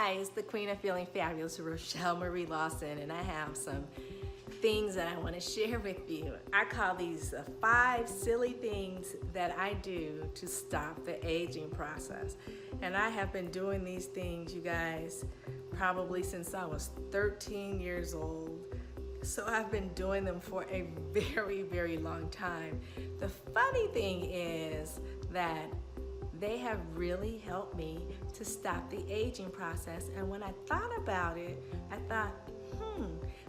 Hi, it's the Queen of Feeling Fabulous, Rochel Marie Lawson, and I have some things that I want to share with you. I call these 5 silly things that I do to stop the aging process. And I have been doing these things, you guys, probably since I was 13 years old. So I've been doing them for a very, very long time. The funny thing is that they have really helped me to stop the aging process. And when I thought about it, I thought,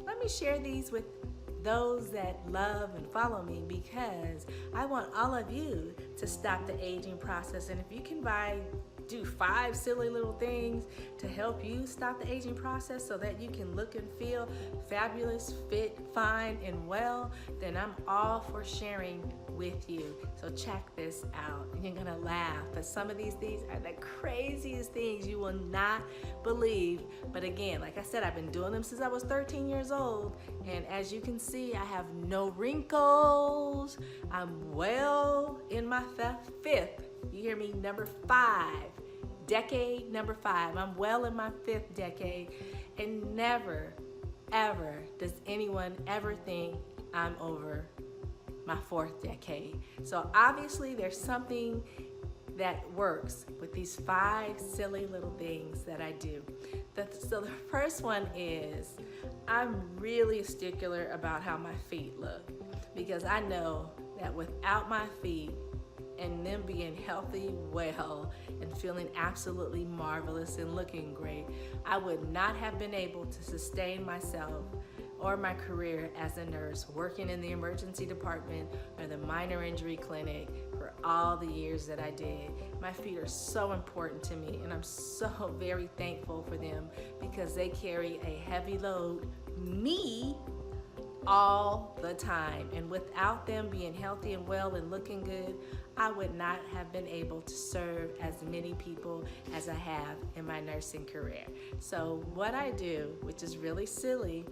let me share these with those that love and follow me, because I want all of you to stop the aging process. And if you can do 5 silly little things to help you stop the aging process so that you can look and feel fabulous, fit, fine, and well, then I'm all for sharing with you. So check this out. You're gonna laugh, but some of these things are the craziest things you will not believe. But again, like I said, I've been doing them since I was 13 years old, and as you can see, I have no wrinkles. I'm well in my 5th, you hear me, number 5, decade number 5. I'm well in my 5th decade, and never, ever does anyone ever think I'm over my 4th decade. So obviously there's something that works with these 5 silly little things that I do. So the first one is, I'm really stickler about how my feet look, because I know that without my feet and them being healthy, well, and feeling absolutely marvelous and looking great, I would not have been able to sustain myself or my career as a nurse, working in the emergency department or the minor injury clinic for all the years that I did. My feet are so important to me, and I'm so very thankful for them, because they carry a heavy load, me, all the time. And without them being healthy and well and looking good, I would not have been able to serve as many people as I have in my nursing career. So what I do, which is really silly,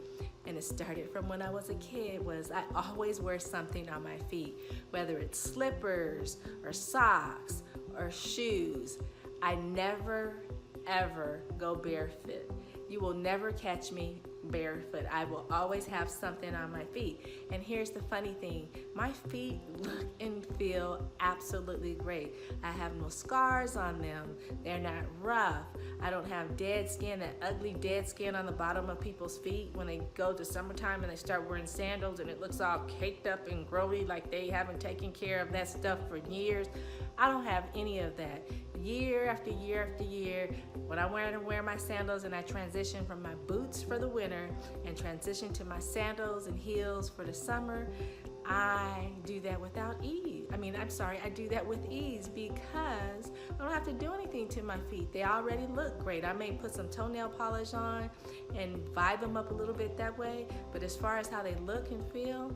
and it started from when I was a kid, was I always wear something on my feet, whether it's slippers or socks or shoes. I never, ever go barefoot. You will never catch me barefoot. I will always have something on my feet. And here's the funny thing, my feet look and feel absolutely great. I have no scars on them. They're not rough. I don't have dead skin, that ugly dead skin on the bottom of people's feet when they go to summertime and they start wearing sandals and it looks all caked up and grody like they haven't taken care of that stuff for years. I don't have any of that. Year after year after year, when I wear my sandals and I transition from my boots for the winter and transition to my sandals and heels for the summer, I do that without ease. I do that with ease, because I don't have to do anything to my feet. They already look great. I may put some toenail polish on and vibe them up a little bit that way, but as far as how they look and feel,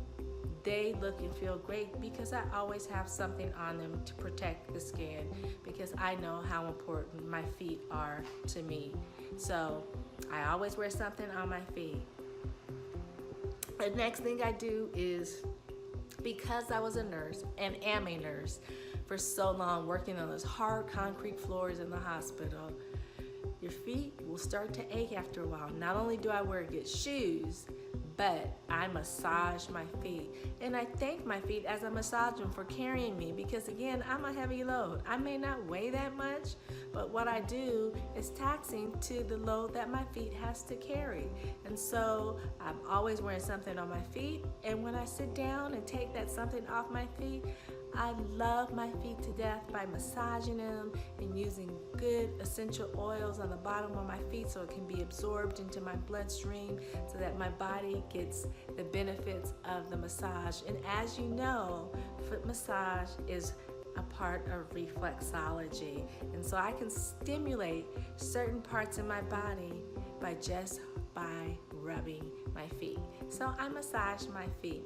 they look and feel great, because I always have something on them to protect the skin, because I know how important my feet are to me. So I always wear something on my feet. The next thing I do is, because I was a nurse and am a nurse for so long, working on those hard concrete floors in the hospital, your feet will start to ache after a while. Not only do I wear good shoes, but I massage my feet. And I thank my feet as I massage them for carrying me, because again, I'm a heavy load. I may not weigh that much, but what I do is taxing to the load that my feet has to carry. And so I'm always wearing something on my feet. And when I sit down and take that something off my feet, I love my feet to death by massaging them and using good essential oils on the bottom of my feet so it can be absorbed into my bloodstream, so that my body gets the benefits of the massage. And as you know, foot massage is a part of reflexology. And so I can stimulate certain parts in my body by rubbing my feet. So I massage my feet.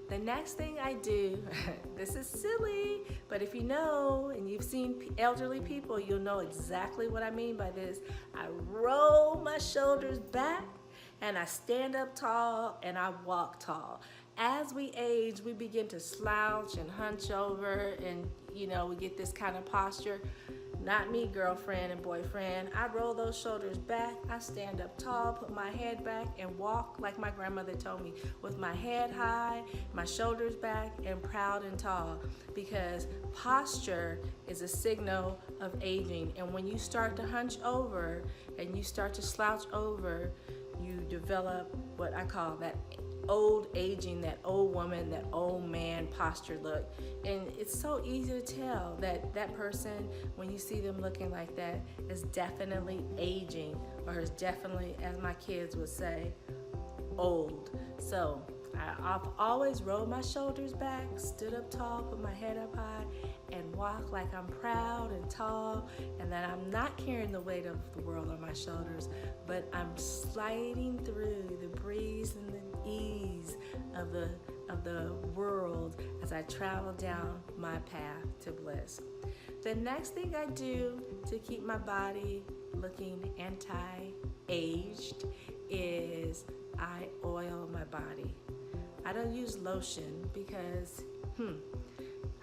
The next thing I do, this is silly, but if you know and you've seen elderly people, you'll know exactly what I mean by this. I roll my shoulders back and I stand up tall and I walk tall. As we age, we begin to slouch and hunch over, and we get this kind of posture. not me, girlfriend and boyfriend. I roll those shoulders back. I stand up tall, put my head back, and walk like my grandmother told me, with my head high, my shoulders back, and proud and tall. Because posture is a signal of aging. And when you start to hunch over and you start to slouch over, you develop what I call that old aging, that old woman, that old man posture look. And it's so easy to tell that that person, when you see them looking like that, is definitely aging, or is definitely, as my kids would say, old. So I've always rolled my shoulders back, stood up tall, put my head up high, and walk like I'm proud and tall, and that I'm not carrying the weight of the world on my shoulders, but I'm sliding through the breeze and the ease of the world as I travel down my path to bliss. The next thing I do to keep my body looking anti-aged is I oil my body. I don't use lotion because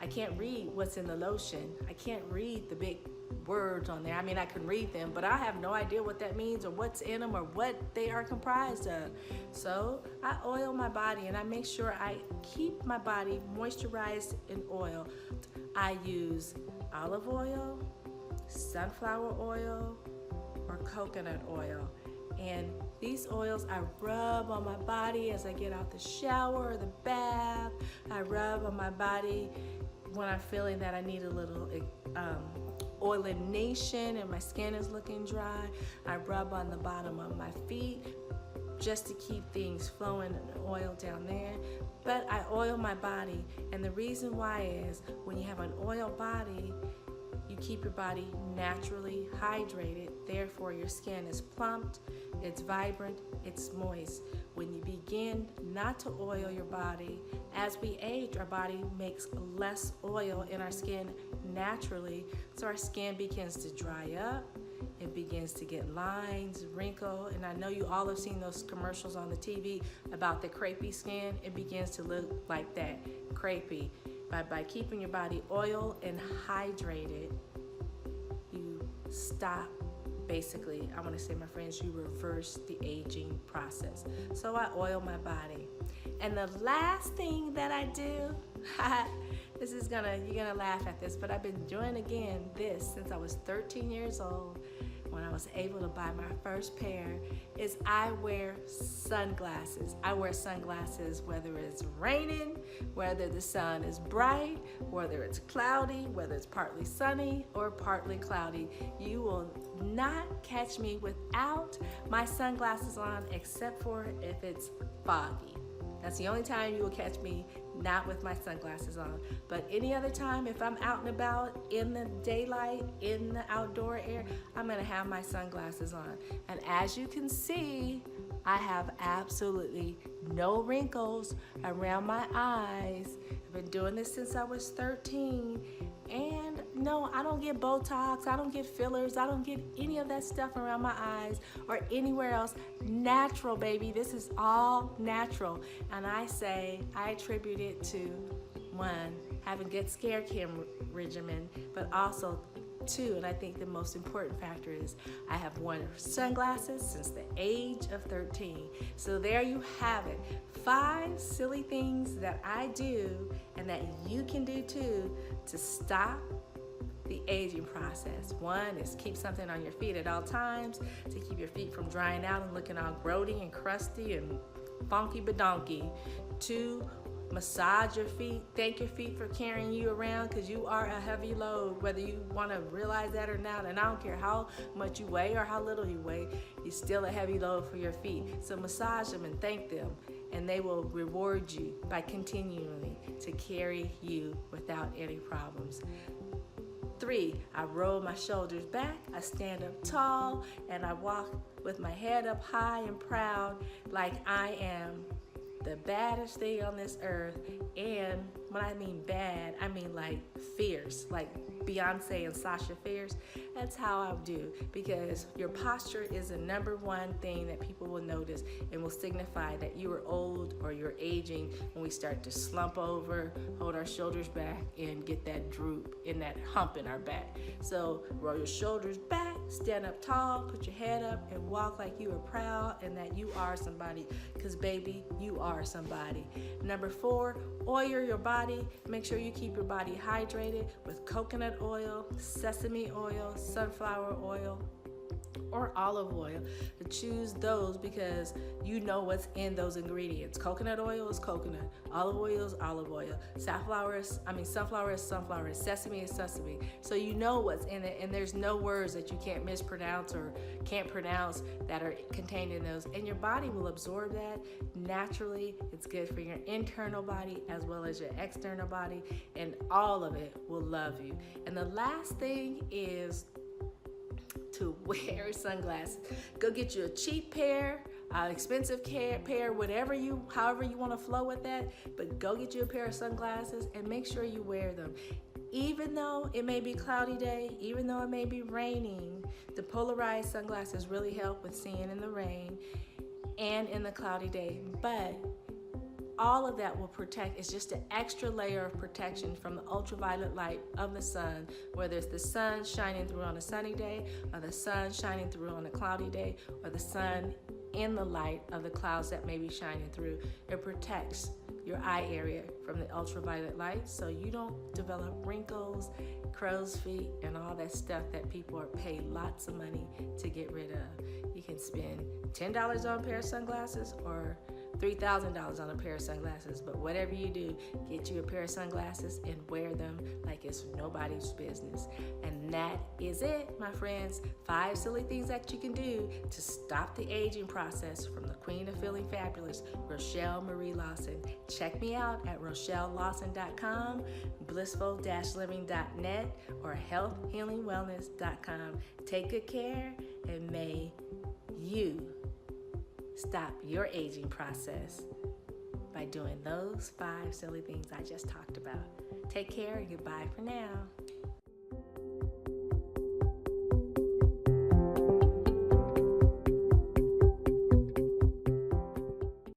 I can't read what's in the lotion. I can't read the big words on there. I mean, I can read them, but I have no idea what that means or what's in them or what they are comprised of. So I oil my body, and I make sure I keep my body moisturized in oil. I use olive oil, sunflower oil, or coconut oil. And these oils I rub on my body as I get out the shower or the bath. I rub on my body when I'm feeling that I need a little oilination and my skin is looking dry. I rub on the bottom of my feet just to keep things flowing and oil down there. But I oil my body, and the reason why is when you have an oil body, you keep your body naturally hydrated. Therefore, your skin is plumped, it's vibrant, it's moist. When you begin not to oil your body, as we age, our body makes less oil in our skin naturally, so our skin begins to dry up. It begins to get lines, wrinkle, and I know you all have seen those commercials on the TV about the crepey skin. It begins to look like that, crepey. By keeping your body oiled and hydrated, you stop, basically, I want to say, my friends, you reverse the aging process. So I oil my body. And the last thing that I do, you're gonna laugh at this, but I've been doing this since I was 13 years old, when I was able to buy my first pair, is I wear sunglasses. I wear sunglasses whether it's raining, whether the sun is bright, whether it's cloudy, whether it's partly sunny or partly cloudy. You will not catch me without my sunglasses on, except for if it's foggy. That's the only time you will catch me not with my sunglasses on. But any other time, if I'm out and about in the daylight, in the outdoor air, I'm gonna have my sunglasses on. And as you can see, I have absolutely no wrinkles around my eyes. I've been doing this since I was 13. And no, I don't get Botox, I don't get fillers, I don't get any of that stuff around my eyes or anywhere else. Natural, baby. This is all natural. And I attribute it to, one, having good skincare regimen, but also two, and I think the most important factor is I have worn sunglasses since the age of 13. So there you have it. 5 silly things that I do and that you can do too to stop the aging process. 1 is keep something on your feet at all times to keep your feet from drying out and looking all grody and crusty and funky badonky. 2, massage your feet. Thank your feet for carrying you around, because you are a heavy load, whether you want to realize that or not. And I don't care how much you weigh or how little you weigh, you're still a heavy load for your feet. So massage them and thank them, and they will reward you by continuing to carry you without any problems. 3, I roll my shoulders back, I stand up tall, and I walk with my head up high and proud, like I am the baddest thing on this earth. And when I mean bad, I mean like fierce, like Beyonce and Sasha Fierce. That's how I do, because your posture is the number one thing that people will notice and will signify that you are old or you're aging when we start to slump over, hold our shoulders back, and get that droop and that hump in our back. So roll your shoulders back, stand up tall, put your head up, and walk like you are proud and that you are somebody, because baby, you are somebody. Number 4, oil your body. Make sure you keep your body hydrated with coconut oil, sesame oil, sunflower oil, or olive oil. Choose those because you know what's in those ingredients. Coconut oil is coconut, olive oil is olive oil, sunflower is sunflower, sesame is sesame. So you know what's in it, and there's no words that you can't mispronounce or can't pronounce that are contained in those, and your body will absorb that naturally. It's good for your internal body as well as your external body, and all of it will love you. And the last thing is to wear sunglasses. Go get you a cheap pair, expensive pair, however you want to flow with that, but go get you a pair of sunglasses and make sure you wear them. Even though it may be a cloudy day, even though it may be raining, the polarized sunglasses really help with seeing in the rain and in the cloudy day. But all of that will protect. It's just an extra layer of protection from the ultraviolet light of the sun, whether it's the sun shining through on a sunny day, or the sun shining through on a cloudy day, or the sun in the light of the clouds that may be shining through. It protects your eye area from the ultraviolet light so you don't develop wrinkles, crow's feet, and all that stuff that people are paid lots of money to get rid of. You can spend $10 on a pair of sunglasses or $3,000 on a pair of sunglasses, but whatever you do, get you a pair of sunglasses and wear them like it's nobody's business. And that is it, my friends. 5 silly things that you can do to stop the aging process from the Queen of Feeling Fabulous, Rochel Marie Lawson. Check me out at RochelLawson.com, blissful-living.net, or healthhealingwellness.com. Take good care, and may you stop your aging process by doing those 5 silly things I just talked about. Take care and goodbye for now.